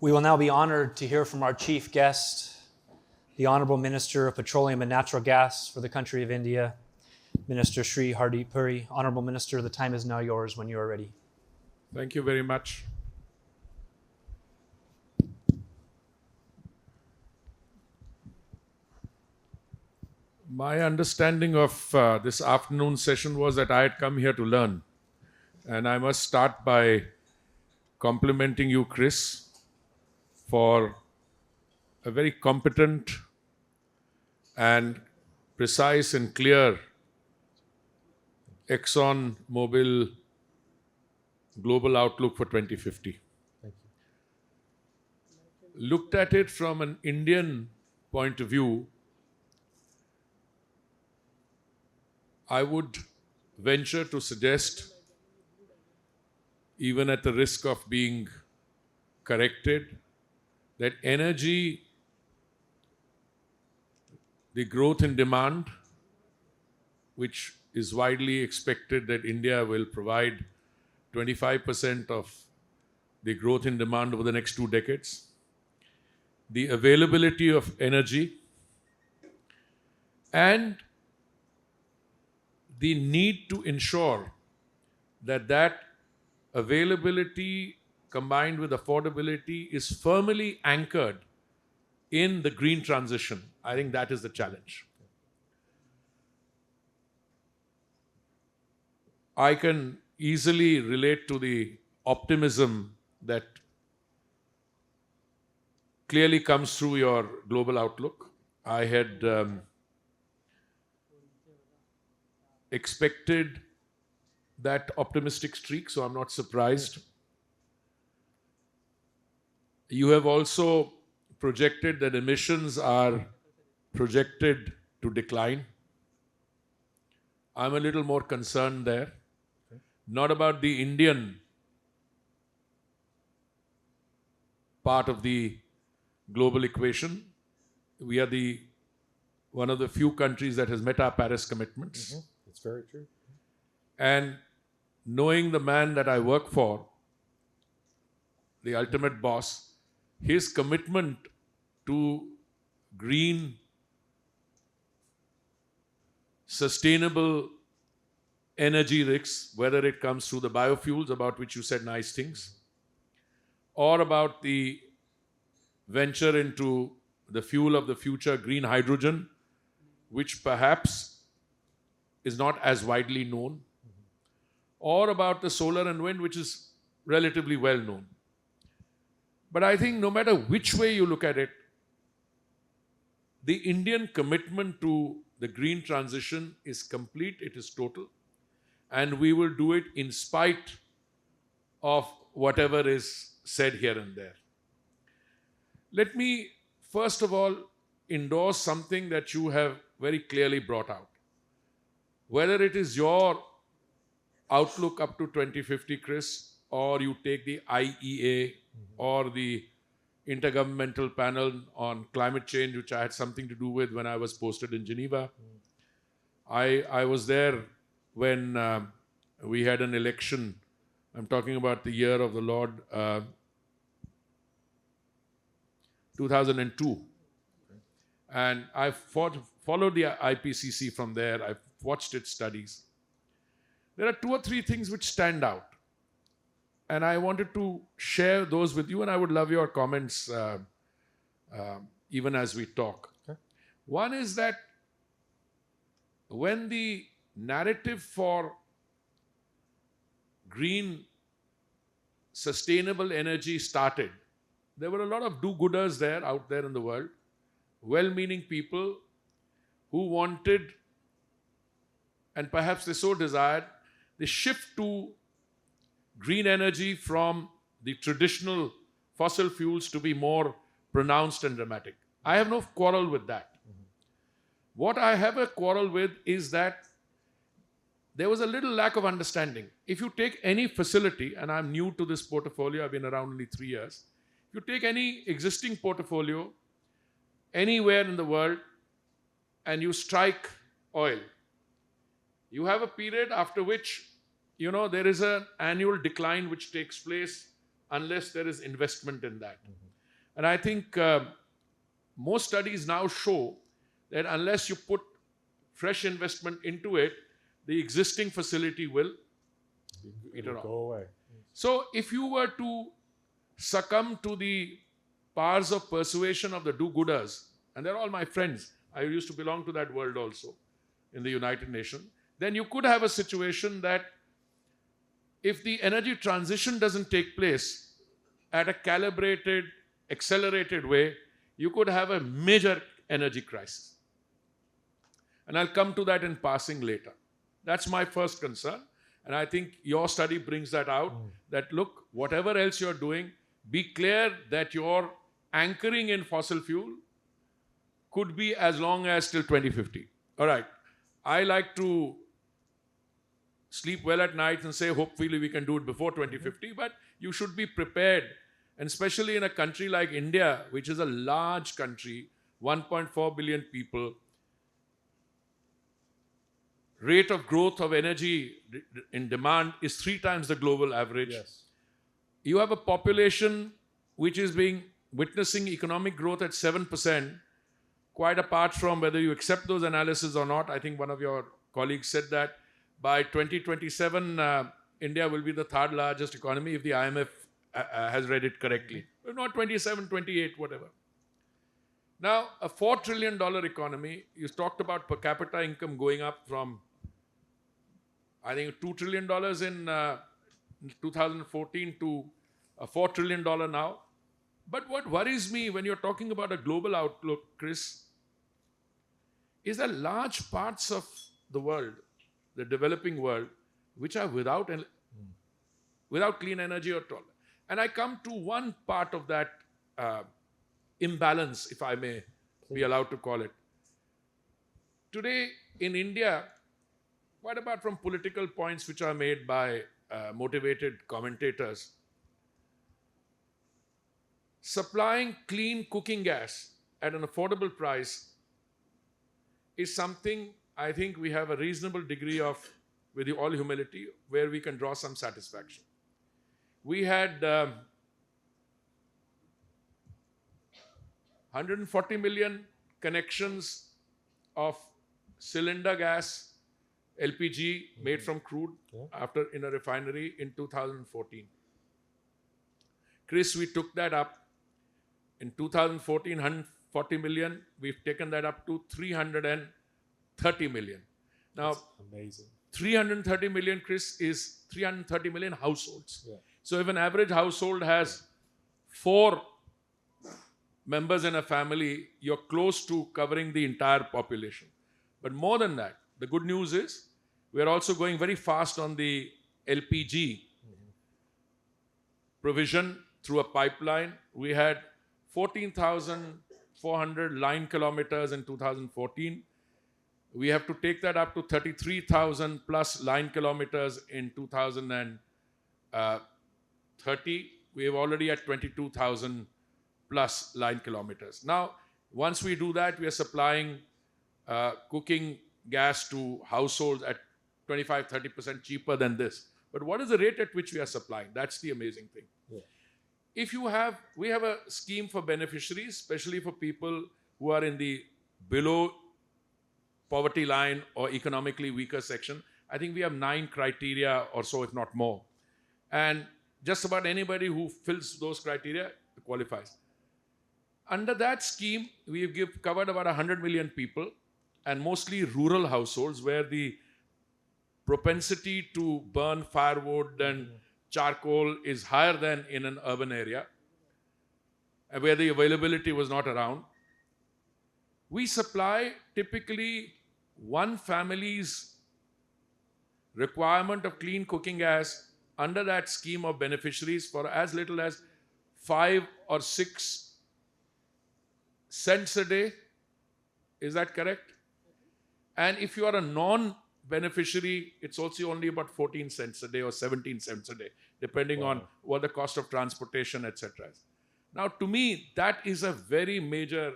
We will now be honored to hear from our chief guest, the Honorable Minister of Petroleum and Natural Gas for the country of India, Minister Shri Hardeep Puri. Honorable Minister, the time is now yours when you are ready. Thank you very much. My understanding of this afternoon session was that I had come here to learn. And I must start by complimenting you, Chris, for a very competent and precise and clear ExxonMobil global outlook for 2050. Thank you. Looked at it from an Indian point of view, I would venture to suggest, even at the risk of being corrected, that energy, the growth in demand, which is widely expected that India will provide 25% of the growth in demand over the next 2 decades, the availability of energy, and the need to ensure that that availability combined with affordability is firmly anchored in the green transition. I think that is the challenge. I can easily relate to the optimism that clearly comes through your global outlook. I had expected that optimistic streak, so I'm not surprised. You have also projected that emissions are projected to decline. I'm a little more concerned there. Not about the Indian part of the global equation. We are one of the few countries that has met our Paris commitments. That's very true. And knowing the man that I work for, the ultimate boss, his commitment to green, sustainable energy risks, whether it comes through the biofuels, about which you said nice things, or about the venture into the fuel of the future, green hydrogen, which perhaps is not as widely known, or about the solar and wind, which is relatively well known. But I think no matter which way you look at it, the Indian commitment to the green transition is complete, it is total, and we will do it in spite of whatever is said here and there. Let me first of all endorse something that you have very clearly brought out. Whether it is your outlook up to 2050, Chris, or you take the IEA or the Intergovernmental Panel on Climate Change, which I had something to do with when I was posted in Geneva. I was there when we had an election. I'm talking about the year of the Lord, 2002. And I followed the IPCC from there. I've watched its studies. There are 2 or 3 things which stand out. And I wanted to share those with you, and I would love your comments even as we talk. Okay. One is that when the narrative for green, sustainable energy started, there were a lot of do-gooders out there in the world, well-meaning people who wanted, and perhaps they so desired, the shift to green energy from the traditional fossil fuels to be more pronounced and dramatic. I have no quarrel with that. What I have a quarrel with is that there was a little lack of understanding. If you take any facility, and I'm new to this portfolio, I've been around only 3 years. If you take any existing portfolio anywhere in the world and you strike oil, you have a period after which there is an annual decline which takes place unless there is investment in that. And I think most studies now show that unless you put fresh investment into it, the existing facility will peter off. Go away. So if you were to succumb to the powers of persuasion of the do-gooders, and they're all my friends, I used to belong to that world also in the United Nations, then you could have a situation that if the energy transition doesn't take place at a calibrated, accelerated way, you could have a major energy crisis. And I'll come to that in passing later. That's my first concern. And I think your study brings that out, that look, whatever else you're doing, be clear that your anchoring in fossil fuel could be as long as till 2050. All right. I like to sleep well at night and say, hopefully we can do it before 2050, but you should be prepared. And especially in a country like India, which is a large country, 1.4 billion people, rate of growth of energy in demand is 3 times the global average. Yes. You have a population which is witnessing economic growth at 7%, quite apart from whether you accept those analyses or not. I think one of your colleagues said that by 2027, India will be the 3rd largest economy if the IMF has read it correctly. If not 27, 28, whatever. Now, a $4 trillion economy, you talked about per capita income going up from, I think, $2 trillion in 2014 to a $4 trillion now. But what worries me when you're talking about a global outlook, Chris, is that large parts of the world, the developing world, which are without clean energy at all. And I come to one part of that imbalance, if I may be allowed to call it. Today in India, quite apart from political points which are made by motivated commentators, supplying clean cooking gas at an affordable price is something I think we have a reasonable degree of, with all humility, where we can draw some satisfaction. We had 140 million connections of cylinder gas, LPG, made from crude in a refinery in 2014. Chris, we took that up. In 2014, 140 million. We've taken that up to 330 million. Now, That's amazing. 330 million, Chris, is 330 million households. Yeah. So if an average household has 4 members in a family, you're close to covering the entire population. But more than that, the good news is we're also going very fast on the LPG provision through a pipeline. We had 14,400 line kilometers in 2014. We have to take that up to 33,000 plus line kilometers in 2030. We are already at 22,000 plus line kilometers. Now, once we do that, we are supplying cooking gas to households at 25-30% cheaper than this. But what is the rate at which we are supplying? That's the amazing thing. Yeah. We have a scheme for beneficiaries, especially for people who are in the below poverty line or economically weaker section. I think we have 9 criteria or so, if not more. And just about anybody who fills those criteria qualifies. Under that scheme, we've covered about 100 million people, and mostly rural households where the propensity to burn firewood and charcoal is higher than in an urban area, and where the availability was not around. We supply typically one family's requirement of clean cooking gas under that scheme of beneficiaries for as little as 5 or 6 cents a day. Is that correct? And if you are a non-beneficiary, it's also only about 14 cents a day or 17 cents a day, depending on what the cost of transportation, etc. is. Now, to me, that is a very major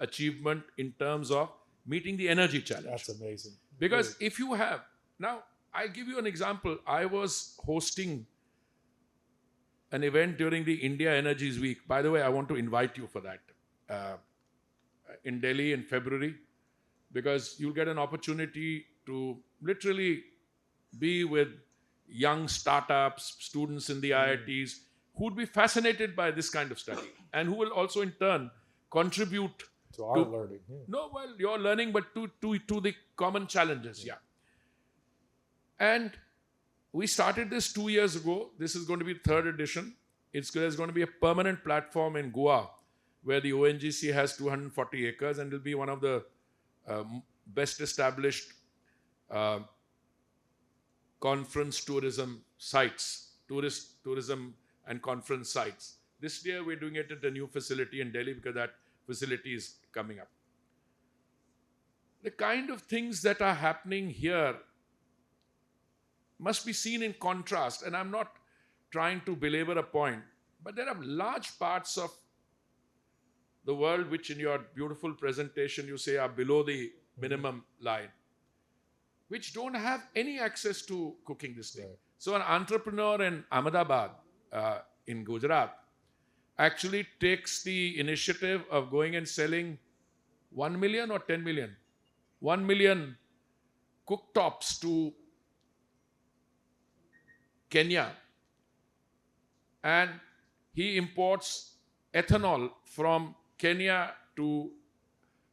achievement in terms of meeting the energy challenge. That's amazing. Because if you have, now, I give you an example. I was hosting an event during the India Energies Week. By the way, I want to invite you for that in Delhi in February, because you'll get an opportunity to literally be with young startups, students in the IITs, who would be fascinated by this kind of study and who will also in turn contribute to our learning. no, well, you're learning, but to the common challenges, yeah. And we started this 2 years ago. This is going to be the third edition. There's going to be a permanent platform in Goa where the ONGC has 240 acres and will be one of the best established conference tourism sites, tourism and conference sites. This year we're doing it at a new facility in Delhi because that facility is coming up. The kind of things that are happening here must be seen in contrast, and I'm not trying to belabor a point, but there are large parts of the world which in your beautiful presentation you say are below the minimum line, which don't have any access to cooking this thing. Right. So an entrepreneur in Ahmedabad, in Gujarat, actually takes the initiative of going and selling 1 million or 10 million? 1 million cooktops to Kenya, and he imports ethanol from Kenya to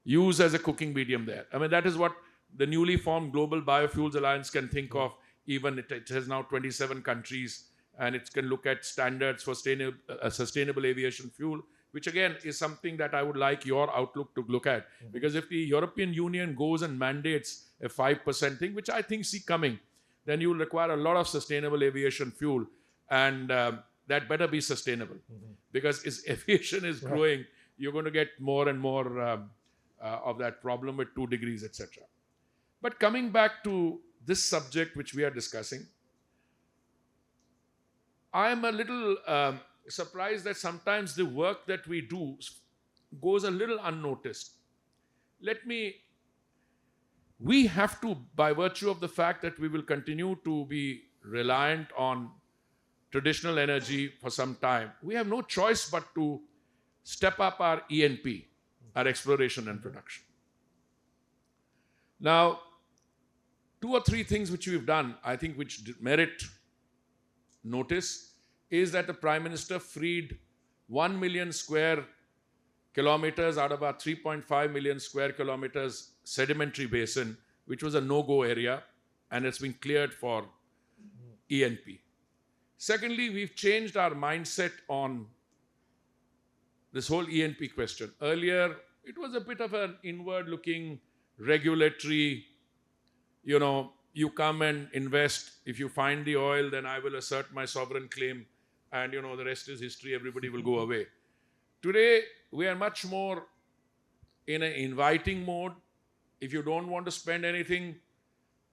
use as a cooking medium there. I mean, that is what the newly formed Global Biofuels Alliance can think of. Even it has now 27 countries, and it can look at standards for sustainable aviation fuel, which again is something that I would like your outlook to look at. Because if the European Union goes and mandates a 5% thing, which I think see coming, then you will require a lot of sustainable aviation fuel, and that better be sustainable. Because as aviation is growing, you're going to get more and more of that problem with 2 degrees, etc. But coming back to this subject which we are discussing, I am a little surprised that sometimes the work that we do goes a little unnoticed. We have to, by virtue of the fact that we will continue to be reliant on traditional energy for some time, we have no choice but to step up our E&P, our exploration and production. Now, 2 or 3 things which we've done, I think, which merit notice, is that the Prime Minister freed 1 million square kilometers out of our 3.5 million square kilometers sedimentary basin, which was a no-go area, and it's been cleared for E&P. Secondly, we've changed our mindset on this whole E&P question. Earlier, it was a bit of an inward-looking regulatory, you come and invest. If you find the oil, then I will assert my sovereign claim, and the rest is history. Everybody will go away. Today, we are much more in an inviting mode. If you don't want to spend anything,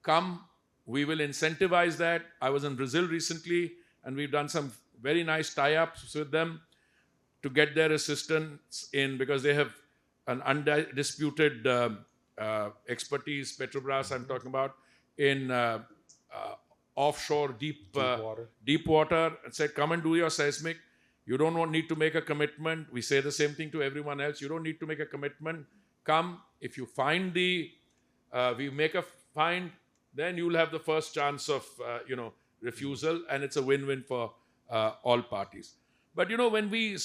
come. We will incentivize that. I was in Brazil recently, and we've done some very nice tie-ups with them to get their assistance in, because they have an undisputed expertise, Petrobras I'm talking about, in offshore deep water, and said, come and do your seismic. You don't need to make a commitment. We say the same thing to everyone else. You don't need to make a commitment. Come. If you find we make a find, then you'll have the first chance of, refusal, and it's a win-win for all parties. But, when we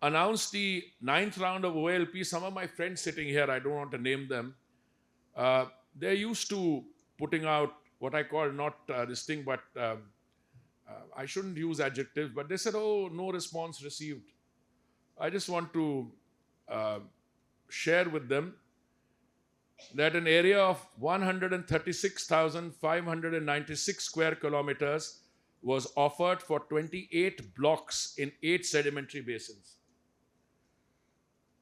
announced the 9th round of OALP, some of my friends sitting here, I don't want to name them, they're used to putting out what I call not this thing, but I shouldn't use adjectives, but they said, oh, no response received. I just want to share with them that an area of 136,596 square kilometers was offered for 28 blocks in 8 sedimentary basins.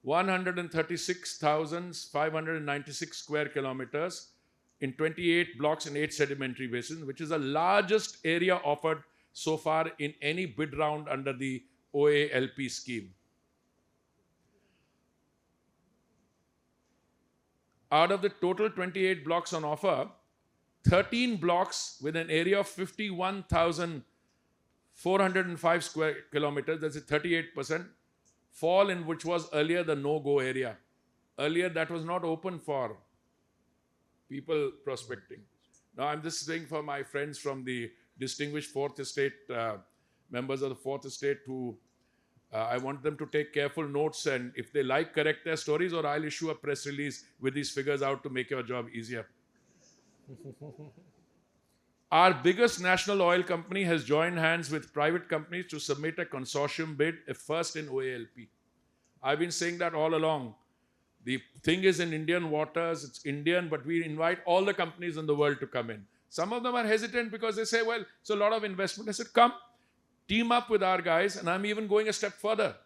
136,596 square kilometers in 28 blocks in 8 sedimentary basins, which is the largest area offered so far in any bid round under the OALP scheme. Out of the total 28 blocks on offer, 13 blocks with an area of 51,405 square kilometers, that's a 38%, fall in which was earlier the no-go area. Earlier that was not open for people prospecting. Now I'm just saying for my friends from the distinguished Fourth Estate, members of the Fourth Estate who I want them to take careful notes, and if they like, correct their stories, or I'll issue a press release with these figures out to make your job easier. Our biggest national oil company has joined hands with private companies to submit a consortium bid, a first in OALP. I've been saying that all along. The thing is in Indian waters, it's Indian, but we invite all the companies in the world to come in. Some of them are hesitant because they say, well, it's a lot of investment. I said, come, team up with our guys, and I'm even going a step further.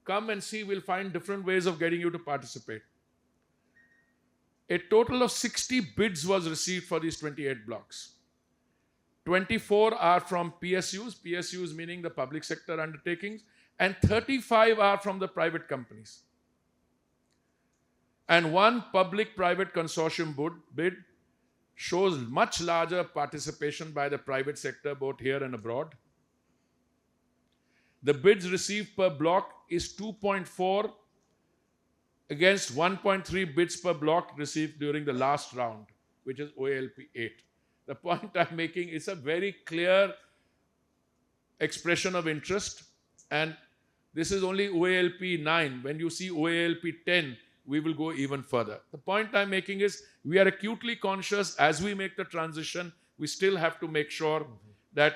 Come and see, we'll find different ways of getting you to participate. A total of 60 bids was received for these 28 blocks. 24 are from PSUs meaning the public sector undertakings, and 35 are from the private companies. And one public-private consortium bid shows much larger participation by the private sector, both here and abroad. The bids received per block is 2.4 against 1.3 bids per block received during the last round, which is OALP 8. The point I'm making is a very clear expression of interest, and this is only OALP 9. When you see OALP 10, we will go even further. The point I'm making is we are acutely conscious as we make the transition, we still have to make sure that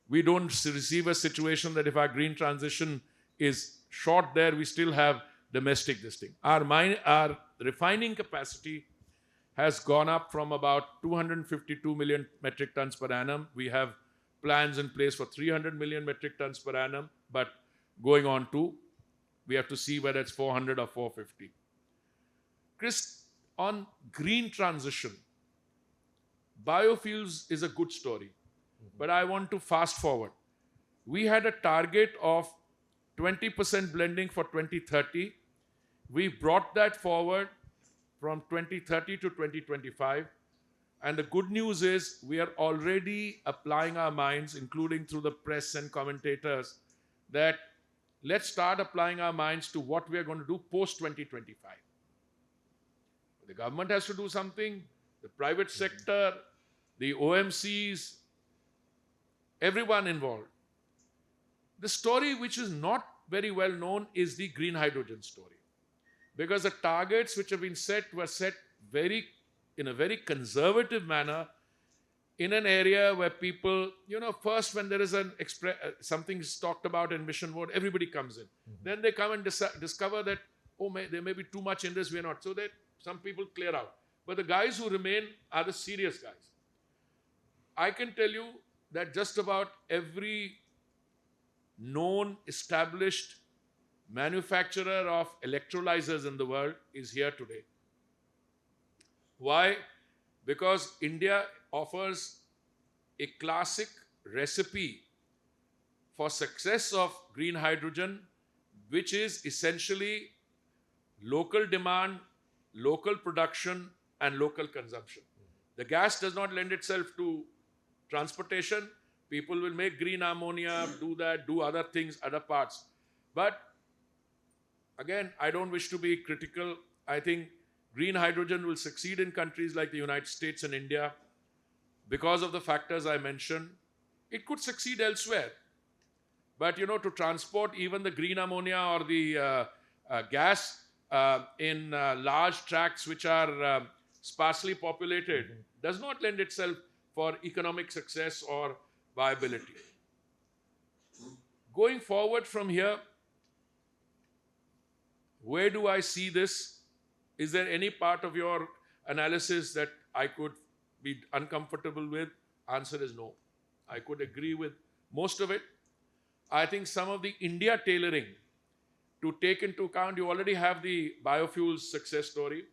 we don't receive a situation that if our green transition is short there, we still have domestic this thing. Our refining capacity has gone up from about 252 million metric tons per annum. We have plans in place for 300 million metric tons per annum, but going on to, we have to see whether it's 400 or 450. Chris, on green transition, biofuels is a good story, but I want to fast forward. We had a target of 20% blending for 2030. We brought that forward from 2030 to 2025. And the good news is we are already applying our minds, including through the press and commentators, that let's start applying our minds to what we are going to do post 2025. The government has to do something, the private sector, the OMCs, everyone involved. The story which is not very well known is the green hydrogen story. Because the targets which have been set were set in a very conservative manner in an area where people, first when there is something is talked about in mission mode, everybody comes in. Then they come and discover that, there may be too much in this, we're not. So that some people clear out. But the guys who remain are the serious guys. I can tell you that just about every known, established manufacturer of electrolyzers in the world is here today. Why? Because India offers a classic recipe for success of green hydrogen, which is essentially local demand, local production, and local consumption. The gas does not lend itself to transportation. People will make green ammonia, do other things, other parts. But again, I don't wish to be critical. I think green hydrogen will succeed in countries like the United States and India because of the factors I mentioned. It could succeed elsewhere. But, to transport even the green ammonia or the gas in large tracts which are sparsely populated does not lend itself for economic success or viability. Going forward from here, where do I see this? Is there any part of your analysis that I could be uncomfortable with? Answer is no. I could agree with most of it. I think some of the India tailoring to take into account, you already have the biofuels success story.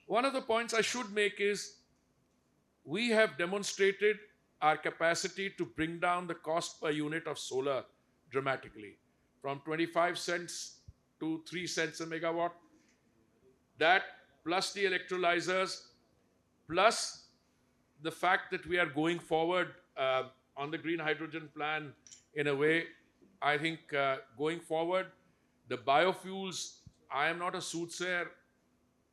One of the points I should make is we have demonstrated our capacity to bring down the cost per unit of solar dramatically from 25 cents to 3 cents a megawatt. That plus the electrolyzers plus the fact that we are going forward on the green hydrogen plan in a way, I think going forward, the biofuels, I am not a soothsayer.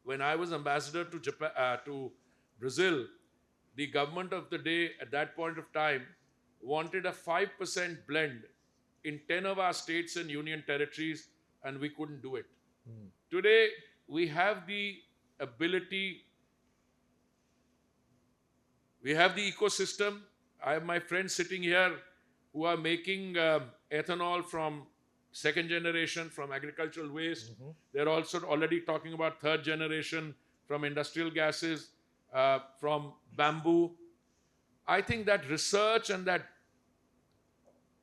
When I was ambassador to Japan, to Brazil, the government of the day at that point of time wanted a 5% blend in 10 of our states and union territories, and we couldn't do it. Today, we have the ability, we have the ecosystem. I have my friends sitting here who are making ethanol from second generation from agricultural waste. They're also already talking about third generation from industrial gases, from bamboo. I think that research and that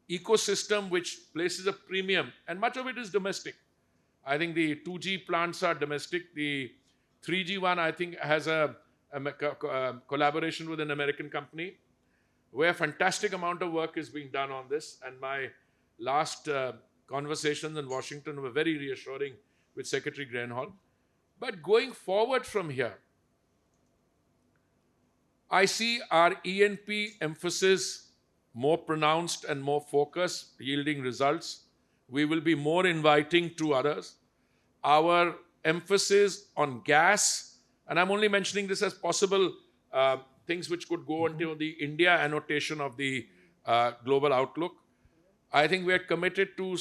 ecosystem which places a premium, and much of it is domestic. I think the 2G plants are domestic. The 3G one, I think, has a collaboration with an American company where a fantastic amount of work is being done on this. And my last conversations in Washington were very reassuring with Secretary Grenhall. But going forward from here, I see our E&P emphasis more pronounced and more focused, yielding results. We will be more inviting to others. Our emphasis on gas, and I'm only mentioning this as possible things which could go into the India annotation of the global outlook. I think we are committed to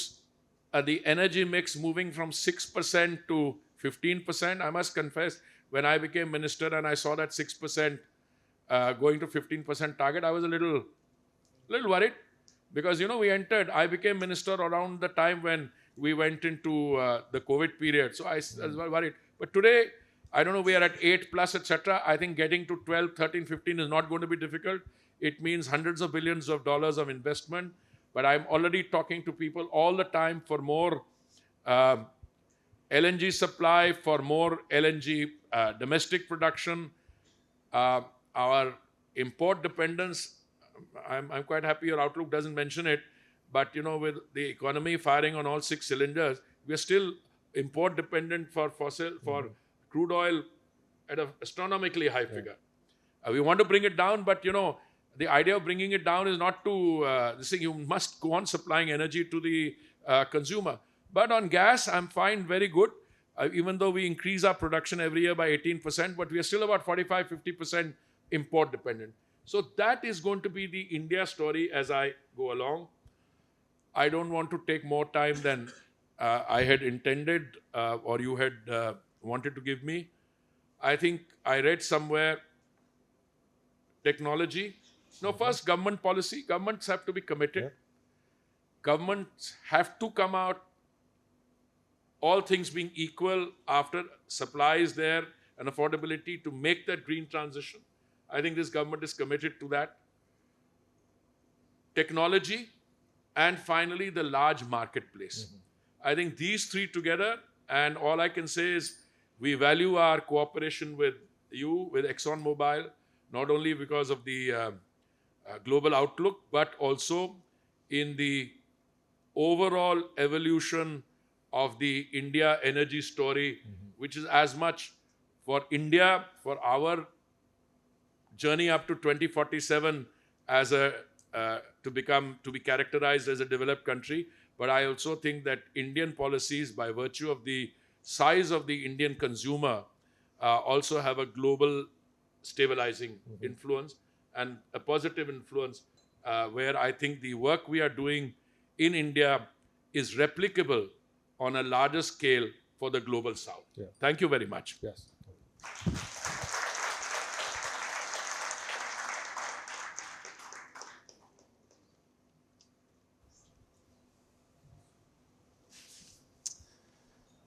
the energy mix moving from 6% to 15%. I must confess, when I became minister and I saw that 6% going to 15% target, I was a little worried because, I became minister around the time when we went into the COVID period. So I was worried. But today, I don't know, we are at 8 plus, etc. I think getting to 12, 13, 15 is not going to be difficult. It means hundreds of billions of dollars of investment. But I'm already talking to people all the time for more LNG supply, for more LNG domestic production. Our import dependence, I'm quite happy your outlook doesn't mention it, but with the economy firing on all 6 cylinders, we are still import dependent for crude oil at an astronomically high figure. We want to bring it down, but the idea of bringing it down is not to you must go on supplying energy to the consumer. But on gas, I'm fine, very good. Even though we increase our production every year by 18%, but we are still about 45-50% import dependent. So that is going to be the India story as I go along. I don't want to take more time than I had intended or you had wanted to give me. I think I read somewhere technology. No, first government policy. Governments have to be committed. Governments have to come out, all things being equal, after supply is there and affordability, to make that green transition. I think this government is committed to that. Technology, and finally the large marketplace. I think these 3 together, and all I can say is we value our cooperation with you, with ExxonMobil, not only because of the global outlook, but also in the overall evolution of the India energy story, which is as much for India, for our journey up to 2047 as to be characterized as a developed country. But I also think that Indian policies, by virtue of the size of the Indian consumer, also have a global stabilizing influence and a positive influence, where I think the work we are doing in India is replicable on a larger scale for the global south. Thank you very much. Yes.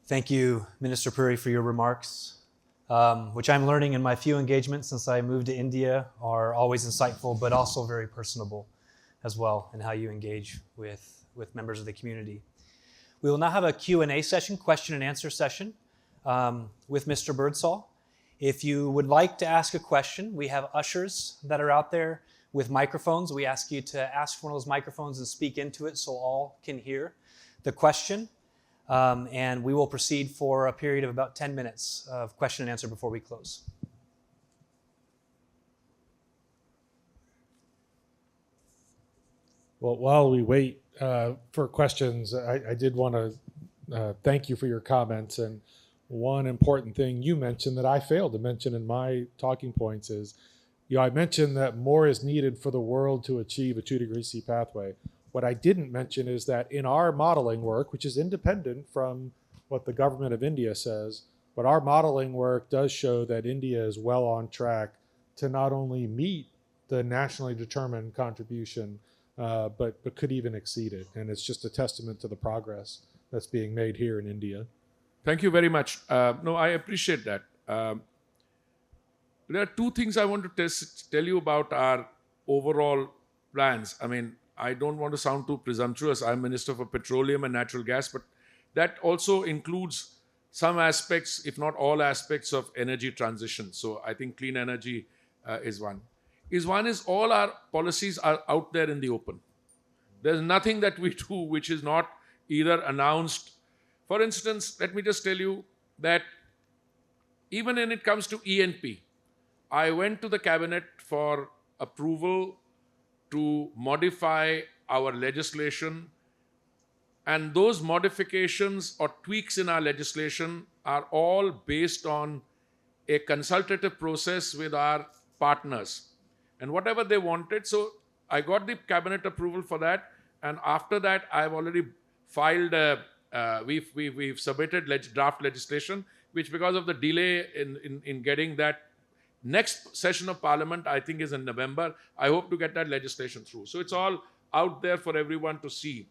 Thank you, Minister Puri, for your remarks, which I'm learning in my few engagements since I moved to India are always insightful, but also very personable as well in how you engage with members of the community. We will now have a Q&A session, question and answer session with Mr. Birdsall. If you would like to ask a question, we have ushers that are out there with microphones. We ask you to ask for one of those microphones and speak into it so all can hear the question. And we will proceed for a period of about 10 minutes of question and answer before we close. Well, while we wait for questions, I did want to thank you for your comments. And one important thing you mentioned that I failed to mention in my talking points is, I mentioned that more is needed for the world to achieve a 2-degree C pathway. What I didn't mention is that in our modeling work, which is independent from what the government of India says, but our modeling work does show that India is well on track to not only meet the nationally determined contribution, but could even exceed it. And it's just a testament to the progress that's being made here in India. Thank you very much. No, I appreciate that. There are two things I want to tell you about our overall plans. I mean, I don't want to sound too presumptuous. I'm Minister for Petroleum and Natural Gas, but that also includes some aspects, if not all aspects, of energy transition. So I think clean energy is one. One is all our policies are out there in the open. There's nothing that we do which is not either announced. For instance, let me just tell you that even when it comes to E&P, I went to the cabinet for approval to modify our legislation, and those modifications or tweaks in our legislation are all based on a consultative process with our partners and whatever they wanted. So I got the cabinet approval for that, and after that I've already filed we've submitted draft legislation, which because of the delay in getting that, next session of Parliament, I think, is in November. I hope to get that legislation through. So it's all out there for everyone to see.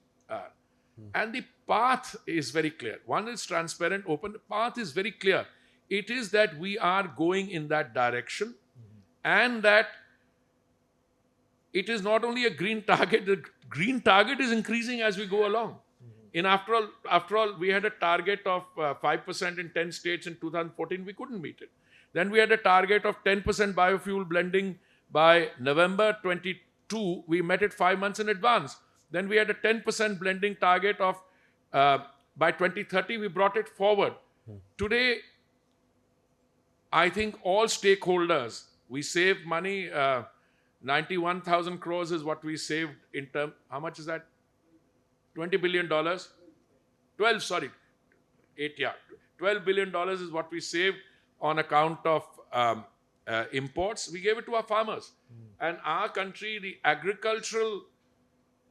And the path is very clear. One is transparent, open. The path is very clear. It is that we are going in that direction, and that it is not only a green target. The green target is increasing as we go along. After all, we had a target of 5% in 10 states in 2014. We couldn't meet it. Then we had a target of 10% biofuel blending by November 22. We met it 5 months in advance. Then we had a 10% blending target of by 2030. We brought it forward. Today, I think all stakeholders, we saved money. 91,000 crores is what we saved in term. How much is that? $20 billion. 12 billion is what we saved on account of imports. We gave it to our farmers. And our country, the agricultural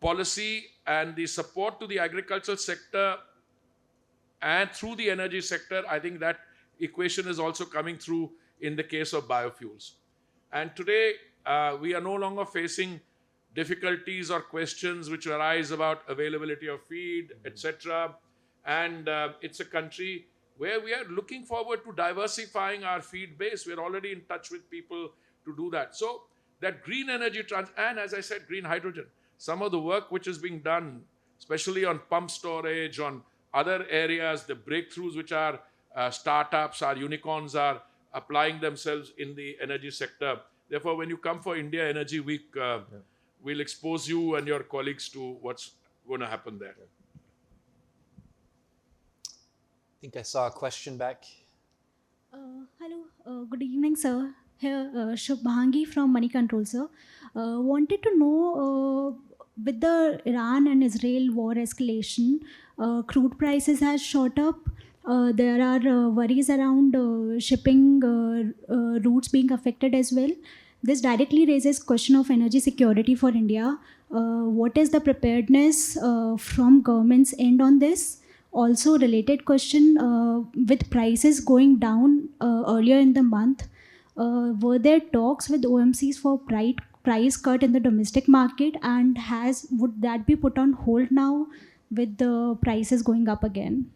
policy and the support to the agricultural sector and through the energy sector, I think that equation is also coming through in the case of biofuels. And today, we are no longer facing difficulties or questions which arise about availability of feed, etc. And it's a country where we are looking forward to diversifying our feed base. We're already in touch with people to do that. So that green energy and as I said, green hydrogen, some of the work which is being done, especially on pump storage, on other areas, the breakthroughs which are startups, our unicorns are applying themselves in the energy sector. Therefore, when you come for India Energy Week, we'll expose you and your colleagues to what's going to happen there. I think I saw a question back. Hello, good evening, sir. Here, Shubhangi from Money Control, sir. Wanted to know, with the Iran and Israel war escalation, crude prices has shot up. There are worries around shipping routes being affected as well. This directly raises question of energy security for India. What is the preparedness from government's end on this? Also, related question, with prices going down earlier in the month, were there talks with OMCs for price cut in the domestic market, and would that be put on hold now with the prices going up again?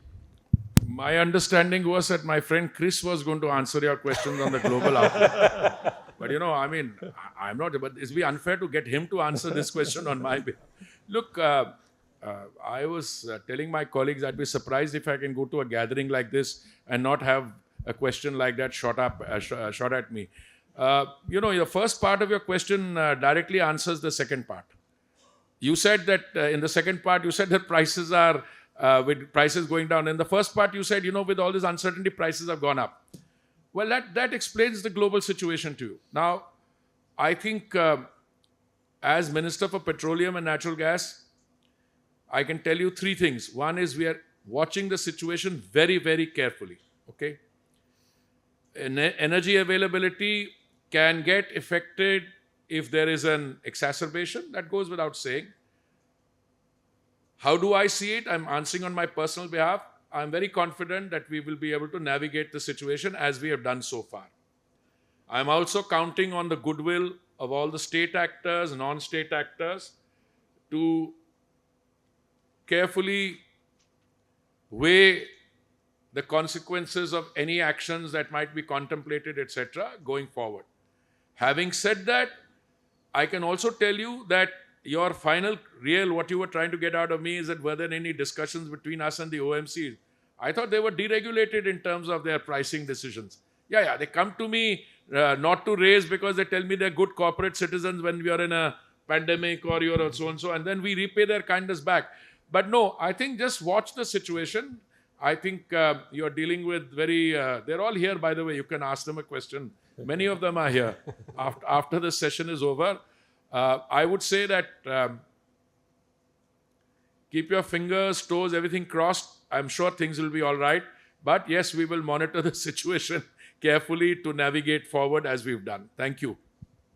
My understanding was that my friend Chris was going to answer your questions on the global outlook. But I mean, I'm not, but it'd be unfair to get him to answer this question on my behalf. Look, I was telling my colleagues I'd be surprised if I can go to a gathering like this and not have a question like that shot at me. The first part of your question directly answers the second part. You said that in the second part, you said that prices are, with prices going down. In the first part, you said, with all this uncertainty, prices have gone up. Well, that explains the global situation to you. Now, I think as Minister for Petroleum and Natural Gas, I can tell you three things. One is we are watching the situation very, very carefully. Okay? Energy availability can get affected if there is an exacerbation. That goes without saying. How do I see it? I'm answering on my personal behalf. I'm very confident that we will be able to navigate the situation as we have done so far. I'm also counting on the goodwill of all the state actors, non-state actors, to carefully weigh the consequences of any actions that might be contemplated, etc., going forward. Having said that, I can also tell you that your final what you were trying to get out of me is that were there any discussions between us and the OMCs? I thought they were deregulated in terms of their pricing decisions. Yeah, they come to me not to raise because they tell me they're good corporate citizens when we are in a pandemic or you're so and so, and then we repay their kindness back. But no, I think just watch the situation. I think you're dealing with they're all here, by the way. You can ask them a question. Many of them are here. After the session is over, I would say that keep your fingers, toes, everything crossed. I'm sure things will be all right. But yes, we will monitor the situation carefully to navigate forward as we've done. Thank you.